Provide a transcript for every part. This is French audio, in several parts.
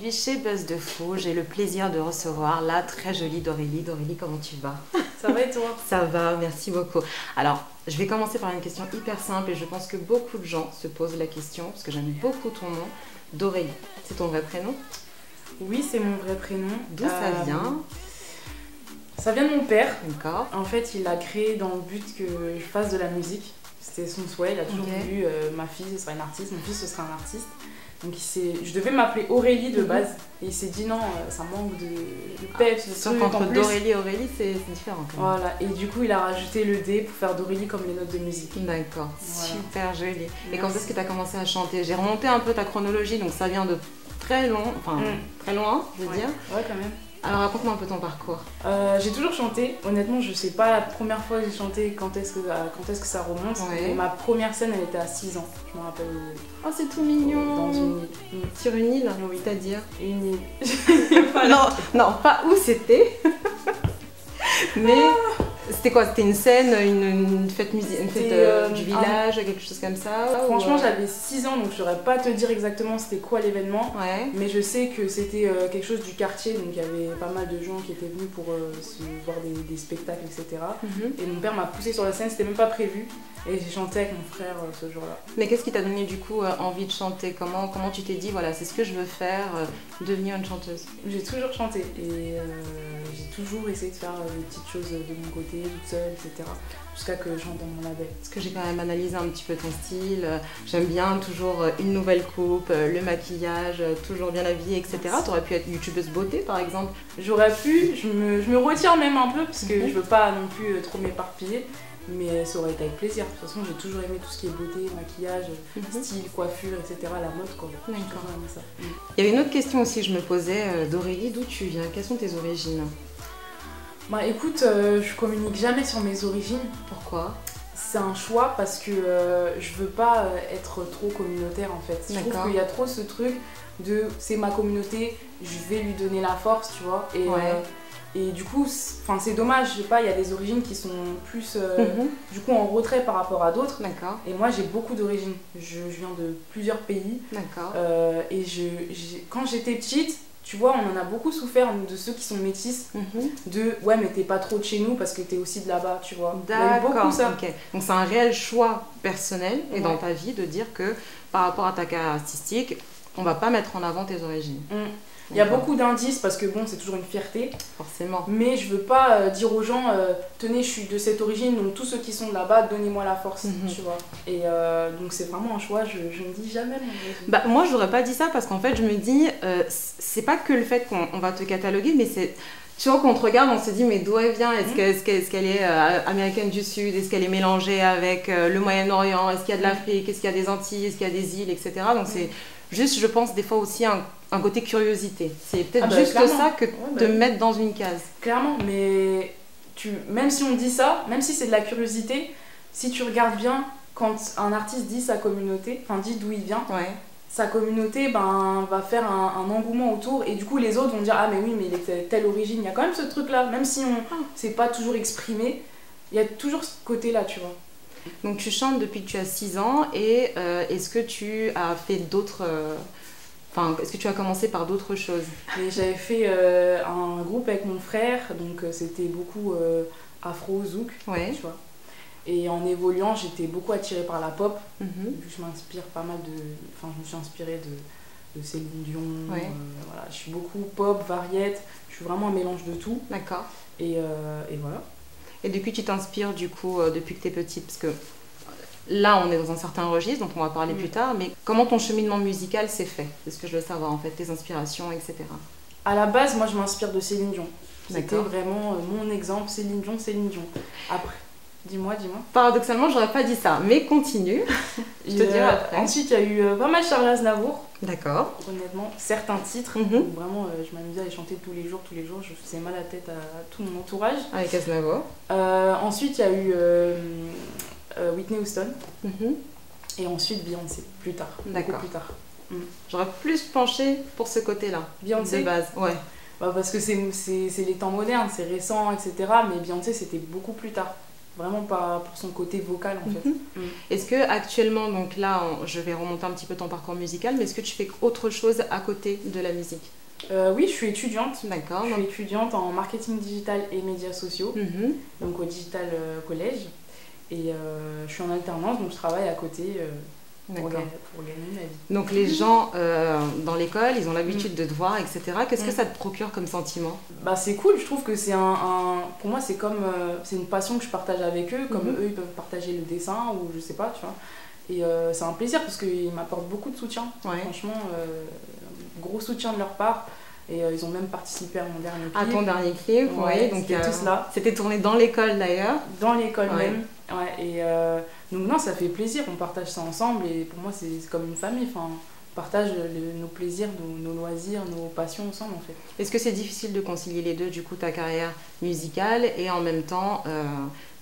aujourd'hui chez Buzz de Fou. J'ai le plaisir de recevoir la très jolie Dorélie. Dorélie, comment tu vas? Ça va et toi? Ça va, merci beaucoup. Alors, je vais commencer par une question hyper simple et je pense que beaucoup de gens se posent la question parce que j'aime beaucoup ton nom. Dorélie, c'est ton vrai prénom? Oui, c'est mon vrai prénom. D'où ça vient? Ça vient de mon père. D'accord. En fait, il l'a créé dans le but que je fasse de la musique. C'était son souhait, il a toujours voulu, ma fille ce sera une artiste, mon fils ce sera un artiste. Donc je devais m'appeler Aurélie de base et il s'est dit non, ça manque de peps, de Sauf trucs. qu'entre En plus, Dorélie et Aurélie, c'est différent quand même. voilà, et du coup il a rajouté le D pour faire Dorélie comme les notes de musique. D'accord, Voilà. super joli. Et Merci. quand est-ce que tu as commencé à chanter? J'ai remonté un peu ta chronologie, donc ça vient de très long, enfin très loin, je veux dire. Ouais, quand même. Alors raconte-moi un peu ton parcours. J'ai toujours chanté. Honnêtement, je sais pas la première fois que j'ai chanté, quand est-ce que ça remonte. Ouais. Mais ma première scène, elle était à 6 ans. Je me rappelle. Oh, c'est tout mignon. Dans une île. Sur une île, Oui. c'est-à-dire Une île. non, pas où c'était. Mais c'était quoi? C'était une scène, une fête, une fête du village, quelque chose comme ça? Franchement, j'avais 6 ans, donc je saurais pas te dire exactement c'était quoi l'événement. Ouais. Mais je sais que c'était quelque chose du quartier, donc il y avait pas mal de gens qui étaient venus pour voir des spectacles, etc. Et mon père m'a poussée sur la scène, c'était même pas prévu. Et j'ai chanté avec mon frère ce jour-là. Mais qu'est-ce qui t'a donné du coup envie de chanter? Comment tu t'es dit, voilà, c'est ce que je veux faire, devenir une chanteuse? J'ai toujours chanté et j'ai toujours essayé de faire des petites choses de mon côté, toute seule, etc. Jusqu'à que je chante dans mon label. Parce que j'ai quand même analysé un petit peu ton style. J'aime bien toujours une nouvelle coupe, le maquillage, toujours bien habillée, etc. Tu aurais pu être youtubeuse beauté par exemple. J'aurais pu, je me retire même un peu parce que je veux pas non plus trop m'éparpiller. Mais ça aurait été avec plaisir. De toute façon, j'ai toujours aimé tout ce qui est beauté, maquillage, style, coiffure, etc. La mode, quoi. D'accord. J'ai toujours aimé ça. Il y avait une autre question aussi que je me posais. D'Aurélie, d'où tu viens? Quelles sont tes origines? Bah écoute, je communique jamais sur mes origines. Pourquoi? C'est un choix parce que je veux pas être trop communautaire en fait. Je trouve qu'il y a trop ce truc de c'est ma communauté, je vais lui donner la force, tu vois. Et du coup, c'est dommage, je sais pas, il y a des origines qui sont plus du coup en retrait par rapport à d'autres. D'accord. Et moi j'ai beaucoup d'origines, je viens de plusieurs pays. D'accord. Et quand j'étais petite, tu vois, on en a beaucoup souffert de ceux qui sont métis, de ouais mais t'es pas trop de chez nous parce que t'es aussi de là-bas, tu vois. D'accord, ça. ok. Donc c'est un réel choix personnel et dans ta vie de dire que par rapport à ta carrière artistique, on va pas mettre en avant tes origines. Il y a beaucoup d'indices parce que bon, c'est toujours une fierté. Forcément. Mais je veux pas dire aux gens, tenez, je suis de cette origine, donc tous ceux qui sont de là-bas, donnez-moi la force, tu vois. Et donc c'est vraiment un choix, je ne dis jamais mon origine. Bah, moi, je n'aurais pas dit ça parce qu'en fait, je me dis, c'est pas que le fait qu'on va te cataloguer, mais c'est. Tu vois, quand on te regarde, on se dit, mais d'où elle vient? Est-ce qu'elle est américaine du Sud? Est-ce qu'elle est mélangée avec le Moyen-Orient? Est-ce qu'il y a de l'Afrique? Est-ce qu'il y a des Antilles? Est-ce qu'il y a des îles, etc. Donc c'est juste, je pense, des fois aussi un côté curiosité. C'est peut-être juste ça que te mettre dans une case. Clairement, mais même si on dit ça, même si c'est de la curiosité, si tu regardes bien, quand un artiste dit sa communauté, enfin dit d'où il vient, sa communauté va faire un engouement autour et du coup les autres vont dire ah mais oui mais il est de telle origine. Il y a quand même ce truc là, même si c'est pas toujours exprimé, il y a toujours ce côté là, tu vois. Donc tu chantes depuis que tu as 6 ans et est-ce que tu as fait d'autres... est-ce que tu as commencé par d'autres choses? J'avais fait un groupe avec mon frère, donc c'était beaucoup afro, zouk, tu vois. Et en évoluant, j'étais beaucoup attirée par la pop. Vu que je m'inspire pas mal de... Enfin, je me suis inspirée de Céline Dion. Voilà. Je suis beaucoup pop, variette. Je suis vraiment un mélange de tout. D'accord. Et voilà. Et depuis tu t'inspires du coup, depuis que tu es petite? Parce que là, on est dans un certain registre dont on va parler plus tard. Mais comment ton cheminement musical s'est fait? C'est ce que je veux savoir en fait, tes inspirations, etc. À la base, moi, je m'inspire de Céline Dion. C'était D'accord. vraiment mon exemple, Céline Dion, Céline Dion. Après... Dis-moi. Paradoxalement, j'aurais pas dit ça, mais continue. Je te dirai après. Ensuite, il y a eu pas mal Charles Aznavour. D'accord. Honnêtement, certains titres, où vraiment, je m'amusais à les chanter tous les jours. Je faisais mal à la tête à tout mon entourage. Avec Aznavour. Ensuite, il y a eu Whitney Houston. Et ensuite, Beyoncé, plus tard. D'accord. Plus tard. J'aurais plus penché pour ce côté-là. Beyoncé de base, ouais. Parce que c'est les temps modernes, c'est récent, etc. Mais Beyoncé, c'était beaucoup plus tard. Vraiment pas pour son côté vocal en fait. Est-ce que actuellement, donc là, je vais remonter un petit peu ton parcours musical, mais est-ce que tu fais autre chose à côté de la musique? Oui, je suis étudiante. D'accord. Je suis étudiante en marketing digital et médias sociaux, donc au Digital Collège. Et je suis en alternance, donc je travaille à côté pour gagner ma vie. Donc les gens dans l'école, ils ont l'habitude de te voir, etc. Qu'est-ce que ça te procure comme sentiment? Bah, c'est cool, je trouve que c'est pour moi, c'est comme c'est une passion que je partage avec eux, comme eux, ils peuvent partager le dessin ou je sais pas, tu vois. Et c'est un plaisir parce qu'ils m'apportent beaucoup de soutien. Franchement, gros soutien de leur part. Et ils ont même participé à mon dernier clip. À ton dernier clip, oui. Donc c'était tous là. C'était tourné dans l'école d'ailleurs. Dans l'école même. Ouais. Et donc non, ça fait plaisir, on partage ça ensemble. Et pour moi, c'est comme une famille. Enfin, on partage nos plaisirs, nos loisirs, nos passions ensemble en fait. Est-ce que c'est difficile de concilier les deux, du coup, ta carrière musicale et en même temps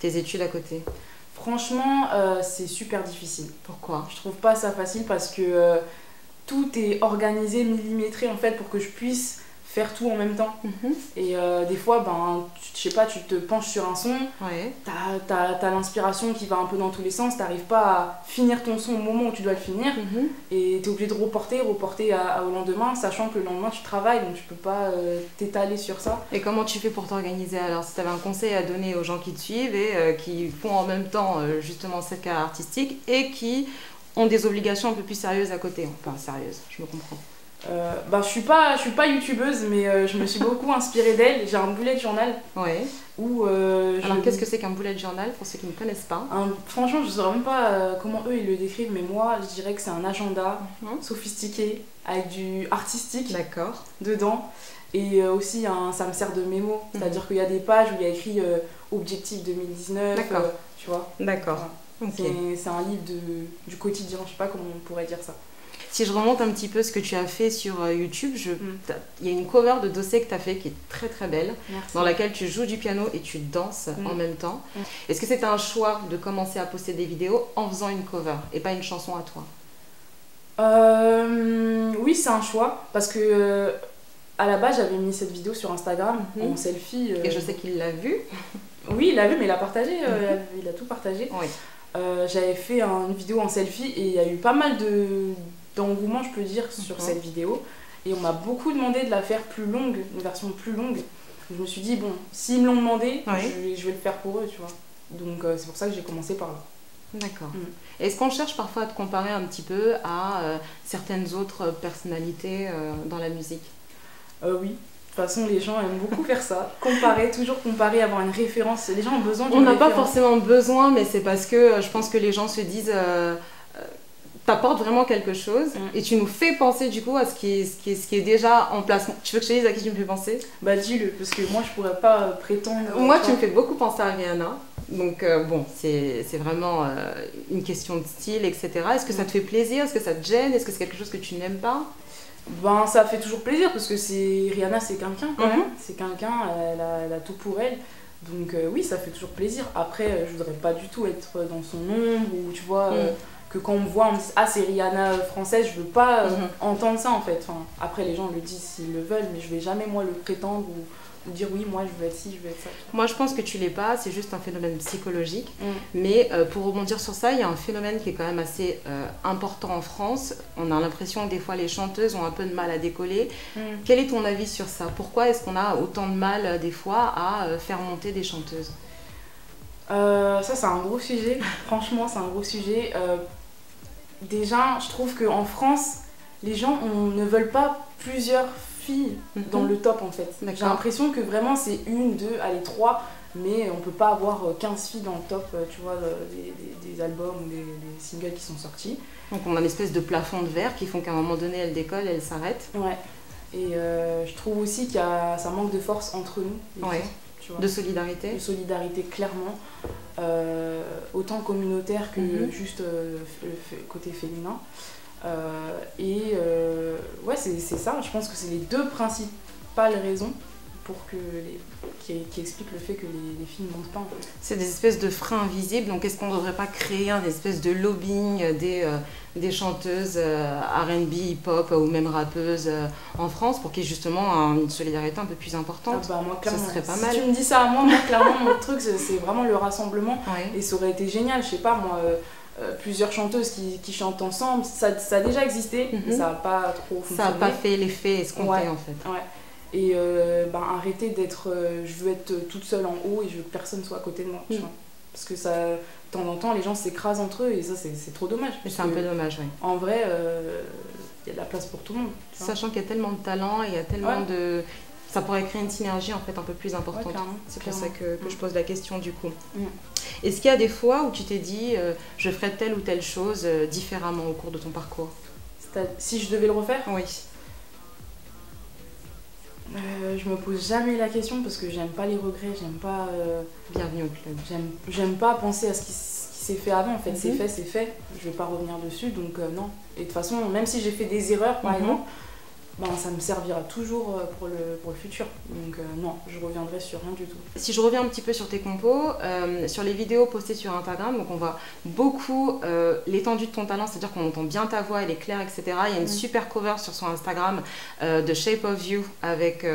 tes études à côté? Franchement, c'est super difficile. Pourquoi? Je trouve pas ça facile parce que tout est organisé, millimétré en fait pour que je puisse faire tout en même temps. Et des fois, je sais pas, tu te penches sur un son, t'as l'inspiration qui va un peu dans tous les sens, t'arrives pas à finir ton son au moment où tu dois le finir, et t'es obligé de reporter au lendemain, sachant que le lendemain tu travailles, donc tu peux pas t'étaler sur ça. Et comment tu fais pour t'organiser alors? Si tu avais un conseil à donner aux gens qui te suivent et qui font en même temps justement cette carrière artistique et qui ont des obligations un peu plus sérieuses à côté. Enfin, sérieuses, je me comprends. Je suis pas youtubeuse, mais je me suis beaucoup inspirée d'elle. J'ai un bullet journal. Alors, qu'est-ce que c'est qu'un bullet journal pour ceux qui ne connaissent pas? Franchement, je ne saurais même pas comment eux ils le décrivent, mais moi je dirais que c'est un agenda sophistiqué avec du artistique dedans. Et aussi, ça me sert de mémo. C'est-à-dire qu'il y a des pages où il y a écrit Objectif 2019. Tu vois. D'accord. C'est un livre du quotidien, je sais pas comment on pourrait dire ça. Si je remonte un petit peu ce que tu as fait sur YouTube, il y a une cover de Dossé que tu as fait qui est très très belle. Merci. Dans laquelle tu joues du piano et tu danses en même temps. Est-ce que c'était un choix de commencer à poster des vidéos en faisant une cover et pas une chanson à toi? Oui, c'est un choix parce que à la base j'avais mis cette vidéo sur Instagram en selfie. Et je sais qu'il l'a vu. Oui, il l'a vu, mais il a partagé, il a tout partagé. Oui. J'avais fait une vidéo en selfie et il y a eu pas mal d'engouement, je peux dire, sur cette vidéo. Et on m'a beaucoup demandé de la faire plus longue, une version plus longue. Je me suis dit, bon, s'ils me l'ont demandé, je vais le faire pour eux, tu vois. Donc c'est pour ça que j'ai commencé par là. D'accord. Est-ce qu'on cherche parfois à te comparer un petit peu à certaines autres personnalités dans la musique? Oui. De toute façon, les gens aiment beaucoup faire ça. Toujours comparer, avoir une référence. Les gens ont besoin d'une référence. On n'a pas forcément besoin, mais c'est parce que je pense que les gens se disent t'apportes vraiment quelque chose et tu nous fais penser du coup à ce qui est déjà en place. Tu veux que je te dise à qui tu me fais penser? Bah dis-le, parce que moi je pourrais pas prétendre... Moi tu me fais beaucoup penser à Rihanna. Donc bon, c'est vraiment une question de style, etc. Est-ce que ça te fait plaisir? Est-ce que ça te gêne? Est-ce que c'est quelque chose que tu n'aimes pas? Ça fait toujours plaisir parce que Rihanna c'est quelqu'un quand même, c'est quelqu'un, elle a tout pour elle, donc oui ça fait toujours plaisir. Après je voudrais pas du tout être dans son ombre ou tu vois que quand on me voit on me dit ah c'est Rihanna française, je veux pas entendre ça en fait. Enfin, après les gens le disent s'ils le veulent, mais je vais jamais moi le prétendre ou dire oui moi je veux être ci, je veux être ça. Moi je pense que tu l'es pas, c'est juste un phénomène psychologique. Mais pour rebondir sur ça, il y a un phénomène qui est quand même assez important en France. On a l'impression que des fois les chanteuses ont un peu de mal à décoller. Quel est ton avis sur ça? Pourquoi est-ce qu'on a autant de mal des fois à faire monter des chanteuses? Ça c'est un gros sujet, franchement c'est un gros sujet. Déjà je trouve qu'en France les gens ne veulent pas plusieurs filles dans le top en fait. J'ai l'impression que vraiment c'est une, deux, allez trois, mais on peut pas avoir 15 filles dans le top, tu vois, des albums ou des singles qui sont sortis. Donc on a une espèce de plafond de verre qui font qu'à un moment donné elles décollent, elles s'arrêtent. Ouais. Et je trouve aussi ça manque de force entre nous. Tu vois. De solidarité. De solidarité clairement, autant communautaire que juste côté féminin. Ouais c'est ça, je pense que c'est les deux principales raisons qui expliquent le fait que les filles ne montent pas en fait. C'est des espèces de freins invisibles, donc est-ce qu'on ne devrait pas créer une espèce de lobbying des chanteuses R&B, hip-hop ou même rappeuses en France pour qu'il y ait justement une solidarité un peu plus importante? Moi, clairement, ça serait pas mal. Si tu me dis ça à moi clairement mon truc c'est vraiment le rassemblement et ça aurait été génial, je sais pas moi, plusieurs chanteuses qui chantent ensemble. Ça a déjà existé, mais ça n'a pas trop fonctionné. Ça n'a pas fait l'effet escompté en fait. Ouais. Et arrêter d'être... je veux être toute seule en haut et je veux que personne soit à côté de moi. Tu vois. Parce que ça, de temps en temps, les gens s'écrasent entre eux et ça, c'est trop dommage. C'est un peu dommage, oui. En vrai, il y a de la place pour tout le monde. Sachant qu'il y a tellement de talent et il y a tellement de... Ça pourrait créer une synergie en fait un peu plus importante. C'est pour ça que je pose la question du coup. Est-ce qu'il y a des fois où tu t'es dit je ferais telle ou telle chose différemment au cours de ton parcours? Si je devais le refaire? Oui. Je me pose jamais la question parce que j'aime pas les regrets, j'aime pas... Bienvenue au club. J'aime pas penser à ce qui s'est fait avant, en fait. C'est fait. Je vais pas revenir dessus, donc non. Et de toute façon, même si j'ai fait des erreurs, par exemple, ça me servira toujours pour le futur. Donc non, je reviendrai sur rien du tout. Si je reviens un petit peu sur tes compos, sur les vidéos postées sur Instagram, donc on voit beaucoup l'étendue de ton talent, c'est-à-dire qu'on entend bien ta voix, elle est claire, etc. Il y a une super cover sur son Instagram de Shape of You avec...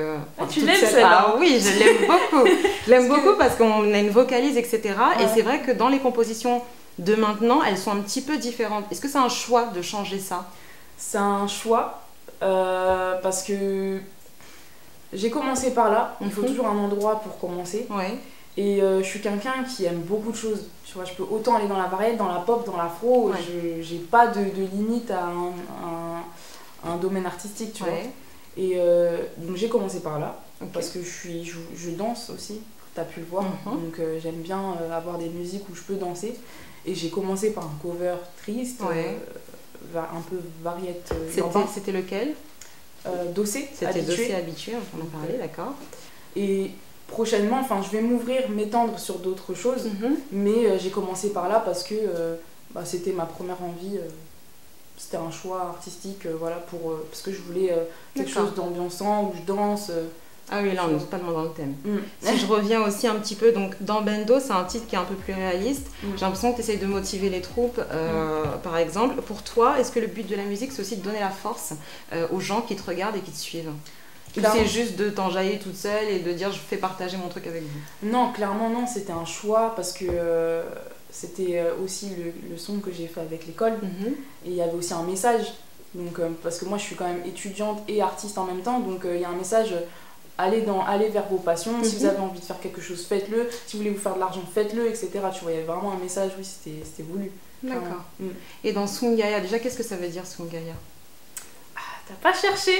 tu l'aimes celle-là? Ah oui, je l'aime beaucoup. Je l'aime beaucoup parce qu'on a une vocalise, etc. Et c'est vrai que dans les compositions de maintenant, elles sont un petit peu différentes. Est-ce que c'est un choix de changer ça? C'est un choix. Parce que j'ai commencé par là, il faut toujours un endroit pour commencer. Et je suis quelqu'un qui aime beaucoup de choses. Tu vois, je peux autant aller dans la variété, dans la pop, dans l'afro. J'ai pas de limite à un domaine artistique, tu vois. Et donc j'ai commencé par là, parce que je danse aussi, tu as pu le voir. Donc j'aime bien avoir des musiques où je peux danser. Et j'ai commencé par un cover triste. Un peu variette. C'était lequel? Dossé. C'était Dossé habitué, on en a parlé, d'accord. Et prochainement, je vais m'étendre sur d'autres choses, mais j'ai commencé par là parce que c'était ma première envie. C'était un choix artistique, parce que je voulais quelque chose d'ambiançant où je danse. Ah oui, là on est totalement dans le thème. Si je reviens aussi un petit peu, donc dans Bendo, c'est un titre qui est un peu plus réaliste. J'ai l'impression que tu essayes de motiver les troupes, par exemple. Pour toi, est-ce que le but de la musique, c'est aussi de donner la force aux gens qui te regardent et qui te suivent? Ou c'est juste de t'enjailler toute seule et de dire je fais partager mon truc avec vous? Non, clairement non, c'était un choix parce que c'était aussi le son que j'ai fait avec l'école. Et il y avait aussi un message. Donc, parce que moi je suis quand même étudiante et artiste en même temps, donc il y a un message... Allez vers vos passions, si vous avez envie de faire quelque chose, faites-le, si vous voulez vous faire de l'argent, faites-le, etc. Tu vois, il y avait vraiment un message, oui, c'était voulu. D'accord. Et dans Swungaya, déjà, qu'est-ce que ça veut dire Swungaya? T'as pas cherché?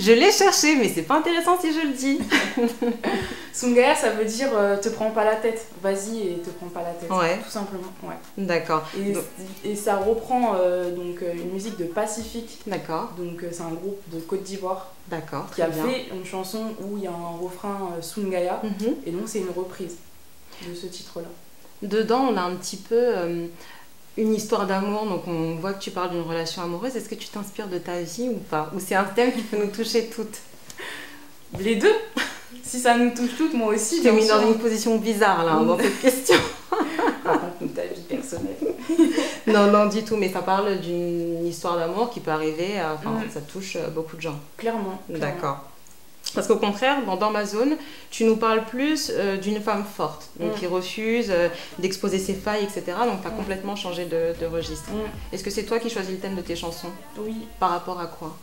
Je l'ai cherché, mais c'est pas intéressant si je le dis. Swungaya, ça veut dire te prends pas la tête, vas-y et te prends pas la tête, tout simplement. D'accord. Et ça reprend donc une musique de Pacifique. D'accord. Donc c'est un groupe de Côte d'Ivoire. D'accord. Qui a fait une chanson où il y a un refrain Swungaya, et donc c'est une reprise de ce titre-là. Dedans, on a un petit peu une histoire d'amour, donc on voit que tu parles d'une relation amoureuse. Est-ce que tu t'inspires de ta vie ou pas? Ou c'est un thème qui peut nous toucher toutes? Les deux. Si ça nous touche toutes, moi aussi. Tu t'es mis dans une position bizarre là, dans cette question. Raconte-nous ta vie personnelle. Non, du tout, mais ça parle d'une histoire d'amour qui peut arriver, ça touche beaucoup de gens. Clairement. D'accord. Parce qu'au contraire, dans ma zone, tu nous parles plus d'une femme forte, donc qui refuse d'exposer ses failles, etc. Donc tu as complètement changé de registre. Est-ce que c'est toi qui choisis le thème de tes chansons? Oui. Par rapport à quoi?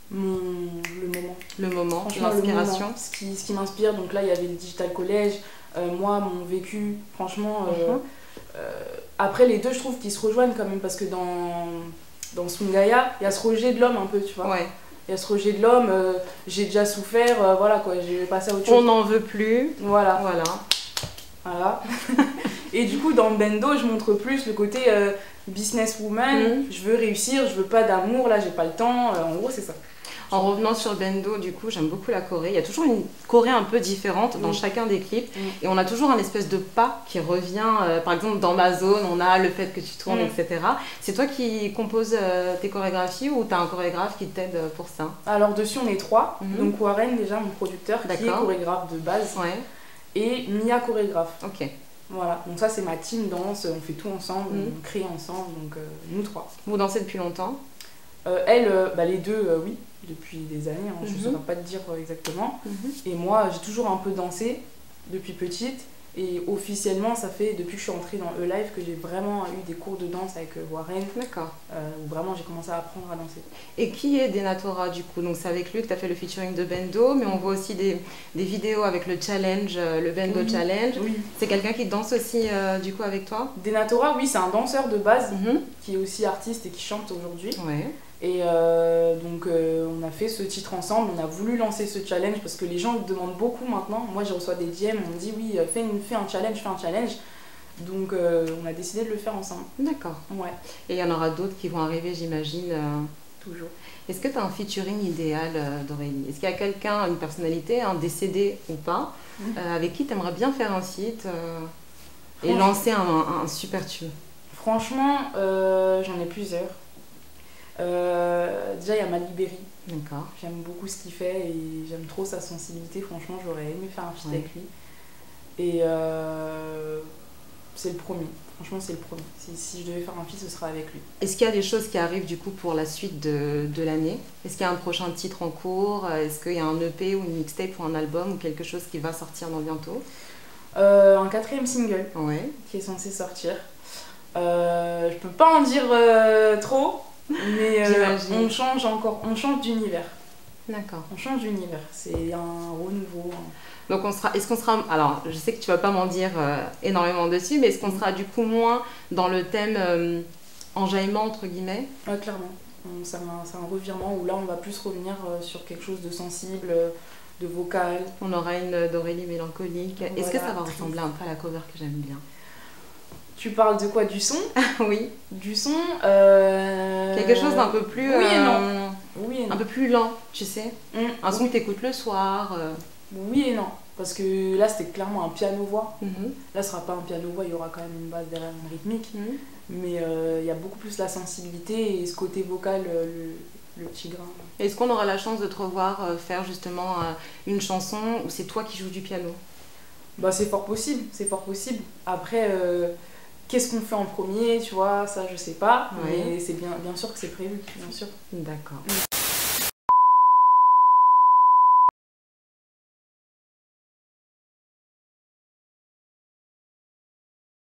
Le moment. Le moment, l'inspiration. Ce qui m'inspire, donc là il y avait le Digital College, moi mon vécu, franchement... après les deux, je trouve qu'ils se rejoignent quand même, parce que dans Swungaya, il y a ce rejet de l'homme un peu, tu vois. Il y a ce rejet de l'homme, j'ai déjà souffert, voilà quoi, j'ai passé à autre chose. On n'en veut plus. Voilà. Et du coup, dans Bendo, je montre plus le côté businesswoman, je veux réussir, je veux pas d'amour, là j'ai pas le temps, en gros c'est ça. En revenant sur Bendo, du coup, j'aime beaucoup la choré. Il y a toujours une choré un peu différente dans chacun des clips. Et on a toujours un espèce de pas qui revient. Par exemple, dans ma zone, on a le fait que tu tournes, etc. C'est toi qui composes tes chorégraphies ou tu as un chorégraphe qui t'aide pour ça? Alors, dessus, on est trois. Donc, Warren, déjà, mon producteur, qui est chorégraphe de base. Et Mia, chorégraphe. Ok. Voilà, donc ça, c'est ma team danse. On fait tout ensemble, on crée ensemble. Donc, nous trois. Vous dansez depuis longtemps? Les deux, oui. Depuis des années, je ne saurais pas te dire exactement. Et moi, j'ai toujours un peu dansé depuis petite. Et officiellement, ça fait depuis que je suis entrée dans E-Live que j'ai vraiment eu des cours de danse avec Warren. D'accord. Où vraiment j'ai commencé à apprendre à danser. Et qui est Denatora du coup? Donc c'est avec lui que tu as fait le featuring de Bendo, mais on voit aussi des vidéos avec le challenge, le Bendo Challenge. Oui. C'est quelqu'un qui danse aussi du coup avec toi? Denatora, oui, c'est un danseur de base qui est aussi artiste et qui chante aujourd'hui. Ouais. Et donc on a fait ce titre ensemble, on a voulu lancer ce challenge parce que les gens le demandent beaucoup maintenant. Moi je reçois des DM, on me dit oui, fais un challenge. Donc on a décidé de le faire ensemble. D'accord. Ouais. Et il y en aura d'autres qui vont arriver, j'imagine. Toujours. Est-ce que tu as un featuring idéal d'Aurélie? Est-ce qu'il y a quelqu'un, une personnalité, un décédé ou pas, avec qui tu aimerais bien faire un feat et lancer un super tube? Franchement, j'en ai plusieurs. Déjà il y a Malibéry. D'accord. J'aime beaucoup ce qu'il fait et j'aime trop sa sensibilité. Franchement, j'aurais aimé faire un feat avec lui. Et c'est le premier. Franchement, c'est le premier. Si je devais faire un feat, ce sera avec lui. Est-ce qu'il y a des choses qui arrivent du coup pour la suite de l'année? Est-ce qu'il y a un prochain titre en cours? Est-ce qu'il y a un EP ou une mixtape ou un album ou quelque chose qui va sortir dans bientôt? Un 4e single qui est censé sortir. Je peux pas en dire trop. Mais on change d'univers. D'accord. On change d'univers, c'est un renouveau. Donc est-ce qu'on sera, alors je sais que tu vas pas m'en dire énormément dessus, mais est-ce qu'on sera du coup moins dans le thème enjaillement entre guillemets? Ouais, clairement. C'est un revirement où là on va plus revenir sur quelque chose de sensible, de vocal. On aura une d'Aurélie mélancolique. Voilà, est-ce que ça va ressembler un peu à la cover que j'aime bien? Tu parles de quoi? Du son? Oui. Du son quelque chose d'un peu plus... Oui et non. Oui et non. Un peu plus lent, tu sais. Un son que tu écoutes le soir. Oui et non. Parce que là, c'était clairement un piano-voix. Là, ce sera pas un piano-voix, il y aura quand même une base derrière, une rythmique. Mais il y a beaucoup plus la sensibilité et ce côté vocal, le petit grain. Est-ce qu'on aura la chance de te revoir faire justement une chanson où c'est toi qui joues du piano? Bah, c'est fort possible, c'est fort possible. Après... qu'est-ce qu'on fait en premier, tu vois, ça je sais pas, mais c'est bien sûr que c'est prévu, bien sûr. D'accord.